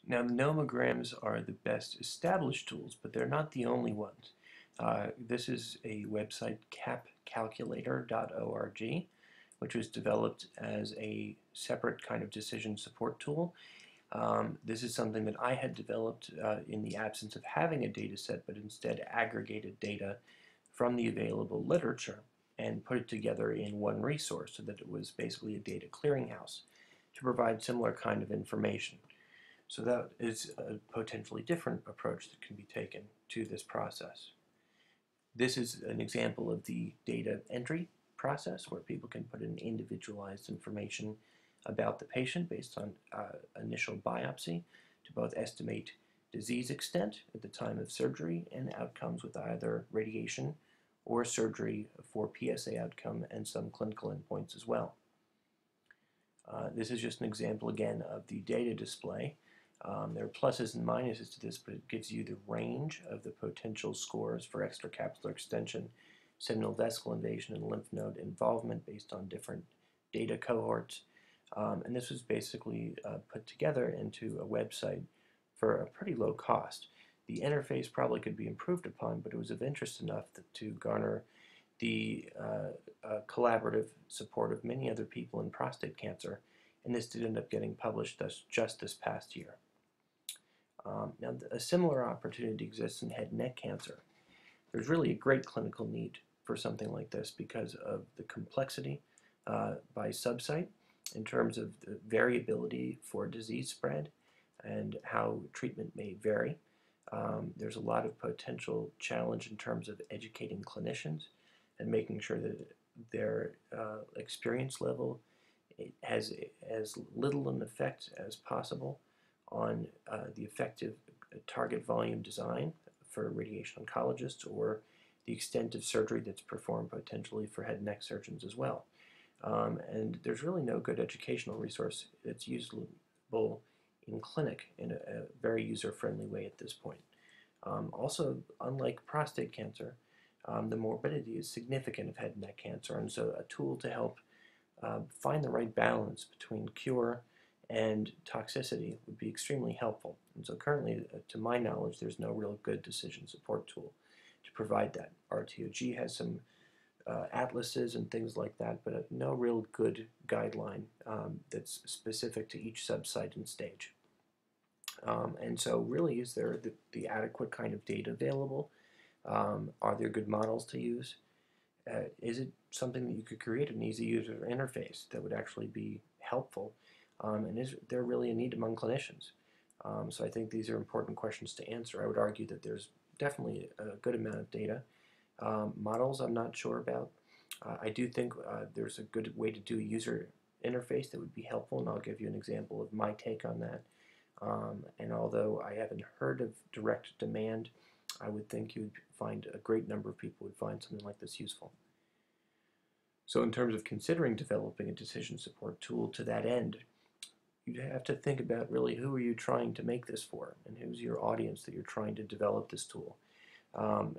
Now, the nomograms are the best established tools, but they're not the only ones. This is a website, capcalculator.org, which was developed as a separate kind of decision support tool. This is something that I had developed in the absence of having a data set, but instead aggregated data from the available literature and put it together in one resource so that it was basically a data clearinghouse to provide similar kind of information. So that is a potentially different approach that can be taken to this process. This is an example of the data entry process where people can put in individualized information about the patient based on initial biopsy to both estimate disease extent at the time of surgery and outcomes with either radiation or surgery for PSA outcome and some clinical endpoints as well. This is just an example again of the data display. There are pluses and minuses to this, but it gives you the range of the potential scores for extracapsular extension, seminal vesicle invasion, and lymph node involvement based on different data cohorts. And this was basically put together into a website for a pretty low cost. The interface probably could be improved upon, but it was of interest enough to garner the collaborative support of many other people in prostate cancer, and this did end up getting published just this past year. Now, a similar opportunity exists in head and neck cancer. There's really a great clinical need for something like this because of the complexity by subsite in terms of the variability for disease spread and how treatment may vary. There's a lot of potential challenge in terms of educating clinicians and making sure that their experience level has as little an effect as possible on the effective target volume design for radiation oncologists or the extent of surgery that's performed potentially for head and neck surgeons as well. And there's really no good educational resource that's usable in clinic in a very user-friendly way at this point. Also, unlike prostate cancer, the morbidity is significant of head and neck cancer, and so a tool to help find the right balance between cure and toxicity would be extremely helpful. And so currently, to my knowledge, there's no real good decision support tool to provide that. RTOG has some atlases and things like that, but no real good guideline that's specific to each subsite and stage. And so really, is there the adequate kind of data available? Are there good models to use? Is it something that you could create an easy user interface that would actually be helpful? And is there really a need among clinicians? So I think these are important questions to answer. I would argue that there's definitely a good amount of data. Models I'm not sure about. I do think there's a good way to do a user interface that would be helpful, and I'll give you an example of my take on that. And although I haven't heard of direct demand, I would think you would find a great number of people would find something like this useful. So in terms of considering developing a decision support tool to that end, you have to think about really who are you trying to make this for, and who's your audience that you're trying to develop this tool.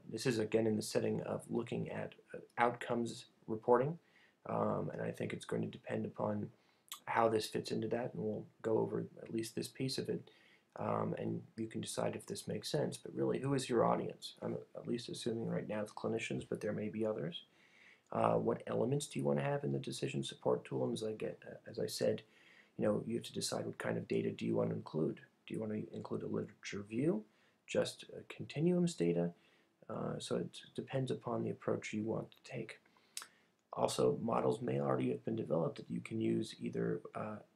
This is again in the setting of looking at outcomes reporting, and I think it's going to depend upon how this fits into that, and we'll go over at least this piece of it, and you can decide if this makes sense. But really, who is your audience? I'm at least assuming right now it's clinicians, but there may be others. What elements do you want to have in the decision support tool? And as I said, you have to decide what kind of data do you want to include. Do you want to include a literature review, just continuums data? So it depends upon the approach you want to take. Also, models may already have been developed that you can use either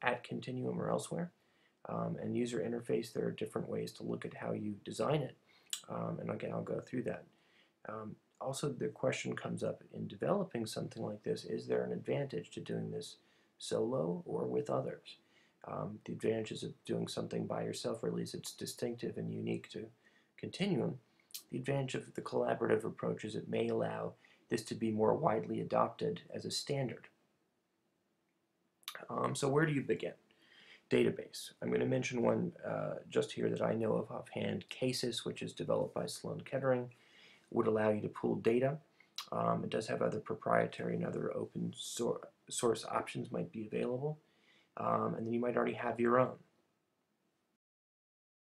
at Continuum or elsewhere. And user interface, there are different ways to look at how you design it. And again, I'll go through that. Also, the question comes up in developing something like this, is there an advantage to doing this solo or with others? The advantages of doing something by yourself, or at least it's distinctive and unique to Continuum. The advantage of the collaborative approach is it may allow this to be more widely adopted as a standard. So where do you begin? Database. I'm going to mention one just here that I know of offhand. Cases, which is developed by Sloan Kettering, would allow you to pool data. It does have other proprietary and other open source options might be available. And then you might already have your own.